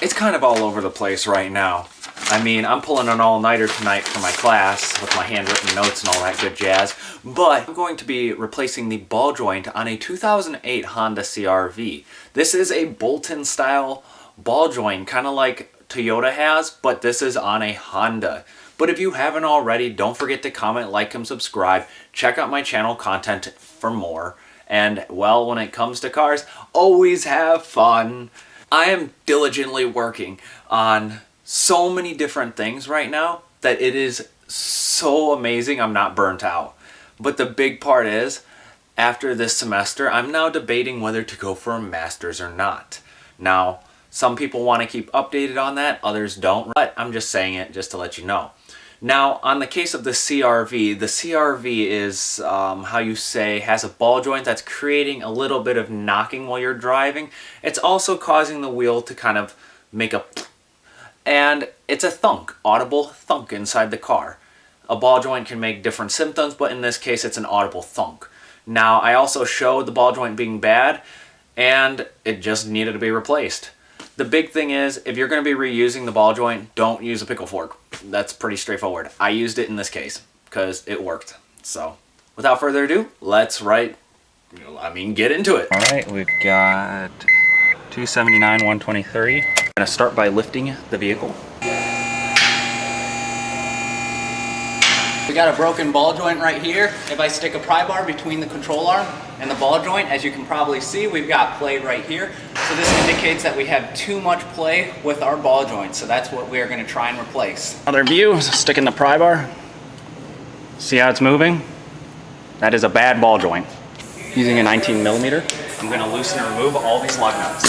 It's kind of all over the place right now. I mean, I'm pulling an all-nighter tonight for my class with my handwritten notes and all that good jazz, but I'm going to be replacing the ball joint on a 2008 Honda CRV. This is a bolt-in style ball joint, kind of like Toyota has, but this is on a Honda. But if you haven't already, don't forget to comment, like, and subscribe. Check out my channel content for more. And, well, when it comes to cars, always have fun. I am diligently working on so many different things right now that it is so amazing I'm not burnt out. But the big part is, after this semester, I'm now debating whether to go for a master's or not. Now, some people want to keep updated on that, others don't, but I'm just saying it just to let you know. Now, on the case of the CRV is, how you say, has a ball joint that's creating a little bit of knocking while you're driving. It's also causing the wheel to kind of make a and it's a thunk, audible thunk inside the car. A ball joint can make different symptoms, but in this case it's an audible thunk. Now, I also showed the ball joint being bad, and it just needed to be replaced. The big thing is, if you're going to be reusing the ball joint, don't use a pickle fork. That's pretty straightforward. I used it in this case, because it worked. So, without further ado, let's get into it. Alright, we've got 279, 123. I'm going to start by lifting the vehicle. We got a broken ball joint right here. If I stick a pry bar between the control arm and the ball joint, as you can probably see, we've got play right here. So this indicates that we have too much play with our ball joint. So that's what we are going to try and replace. Another view is sticking the pry bar. See how it's moving? That is a bad ball joint. Using a 19 millimeter, I'm going to loosen and remove all these lug nuts.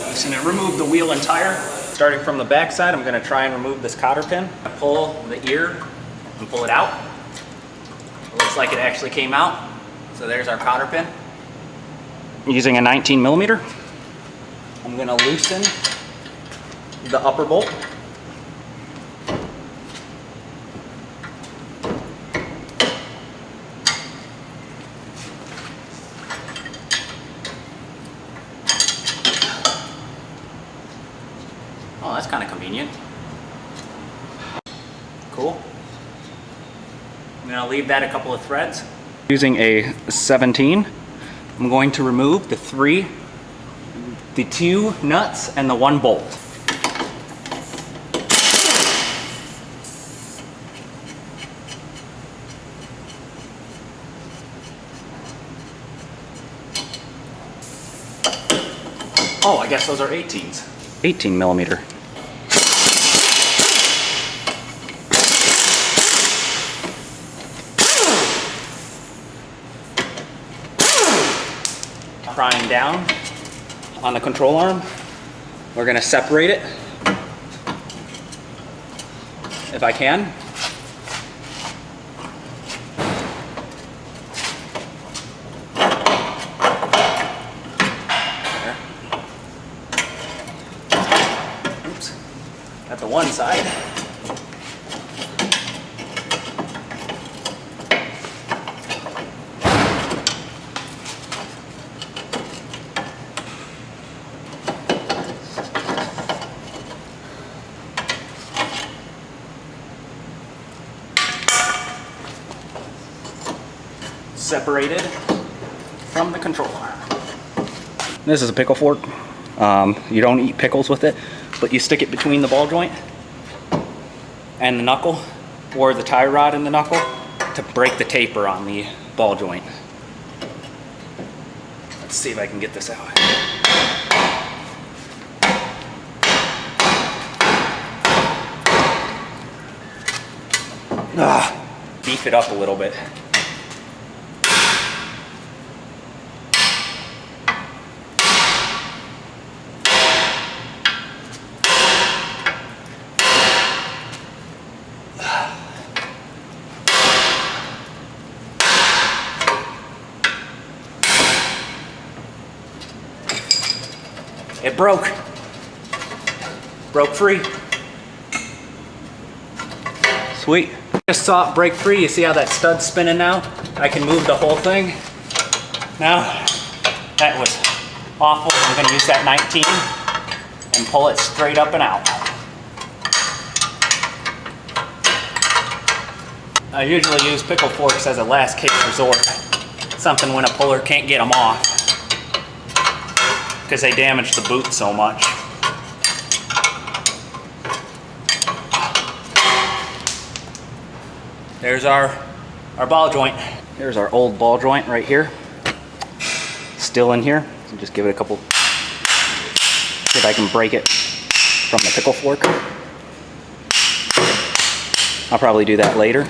Loosen and remove the wheel and tire. Starting from the back side, I'm going to try and remove this cotter pin. I pull the ear and pull it out. It looks like it actually came out. So there's our cotter pin. Using a 19 millimeter, I'm going to loosen the upper bolt. Oh, that's kind of convenient. Cool. I'm going to leave that a couple of threads. Using a 17, I'm going to remove the two nuts and the one bolt. Oh, I guess those are 18s. 18 millimeter. Prying down on the control arm. We're going to separate it if I can. There. Oops. At the one side. Separated from the control arm. This is a pickle fork. You don't eat pickles with it, but you stick it between the ball joint and the knuckle, or the tie rod and the knuckle, to break the taper on the ball joint. Let's see if I can get this out. Beef it up a little bit. It broke. Broke free. Sweet. Just saw it break free. You see how that stud's spinning now? I can move the whole thing. Now, that was awful. I'm going to use that 19 and pull it straight up and out. I usually use pickle forks as a last case resort. Something when a puller can't get them off because they damage the boot so much. There's our ball joint. Here's our old ball joint right here. Still in here. So just give it a couple, see if I can break it from the pickle fork. I'll probably do that later.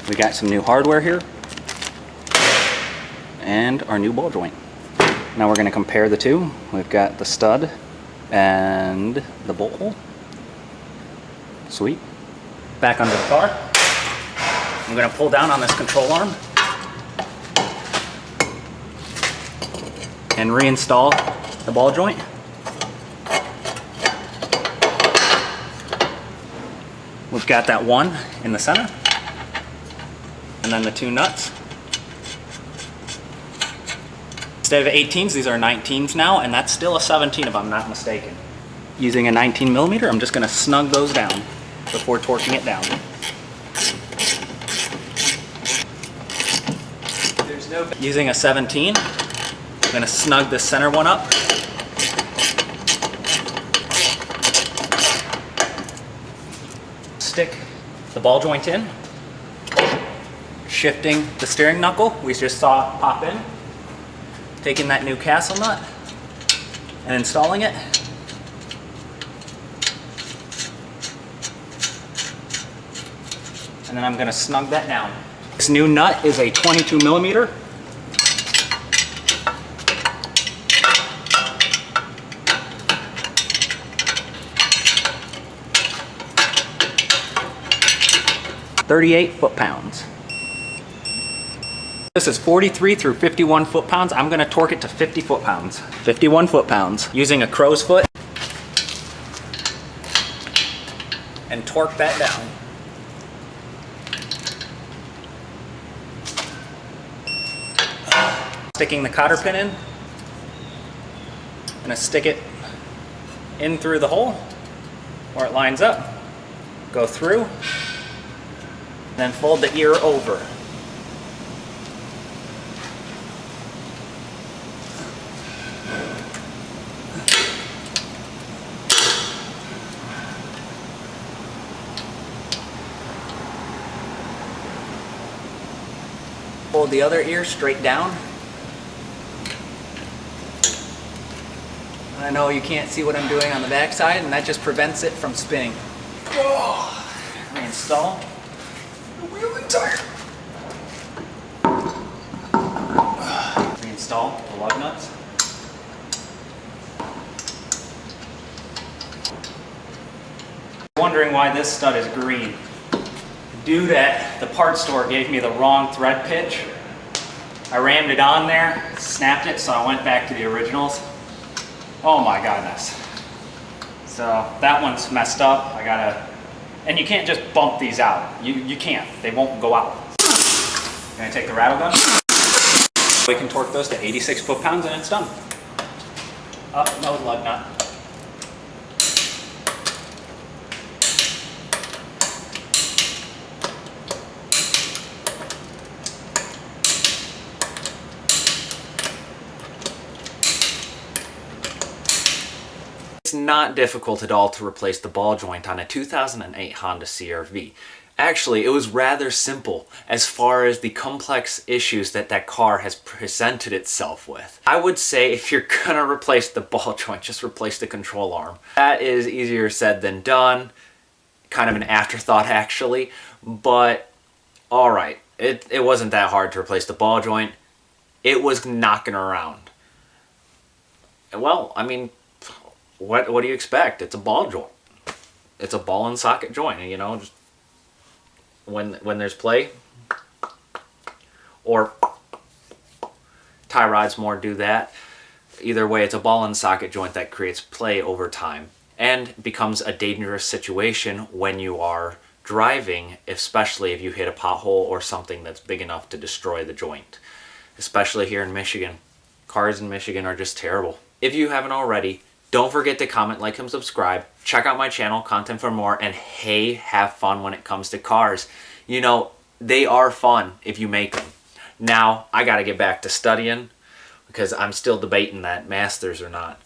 We got some new hardware here and our new ball joint. Now we're going to compare the two. We've got the stud and the bolt hole. Sweet. Back under the car. I'm going to pull down on this control arm and reinstall the ball joint. We've got that one in the center. And then the two nuts. Instead of 18s, these are 19s now, and that's still a 17 if I'm not mistaken. Using a 19 millimeter, I'm just going to snug those down before torquing it down. Using a 17, I'm going to snug the center one up. Stick the ball joint in. Shifting the steering knuckle we just saw pop in, taking that new castle nut and installing it. And then I'm going to snug that down. This new nut is a 22 millimeter. .38 foot-pounds. This is 43 through 51 foot-pounds. I'm going to torque it to 50 foot-pounds. 51 foot-pounds. Using a crow's foot. And torque that down. Sticking the cotter pin in. I'm going to stick it in through the hole where it lines up. Go through. Then fold the ear over. Hold the other ear straight down. I know you can't see what I'm doing on the back side, and that just prevents it from spinning. Whoa. Reinstall the wheel and tire. Reinstall the lug nuts. Wondering why this stud is green. Due that the parts store gave me the wrong thread pitch. I rammed it on there, snapped it, so I went back to the originals. Oh my goodness. So that one's messed up. I gotta, and you can't just bump these out. You can't, they won't go out. Gonna take the rattle gun. We can torque those to 86 foot-pounds and it's done. Oh, no lug nut. It's not difficult at all to replace the ball joint on a 2008 Honda CRV. Actually, it was rather simple as far as the complex issues that that car has presented itself with. I would say if you're gonna replace the ball joint, just replace the control arm. That is easier said than done. Kind of an afterthought actually, but alright. It wasn't that hard to replace the ball joint. It was knocking around. Well, I mean, what do you expect? It's a ball joint. It's a ball and socket joint, you know, just when there's play, or Tie rods more do that. Either way, it's a ball and socket joint that creates play over time and becomes a dangerous situation when you are driving, especially if you hit a pothole or something that's big enough to destroy the joint. Especially here in Michigan. Cars in Michigan are just terrible. If you haven't already, don't forget to comment, like, and subscribe. Check out my channel, Content for More, and hey, have fun when it comes to cars. You know, they are fun if you make them. Now, I gotta get back to studying because I'm still debating that masters or not.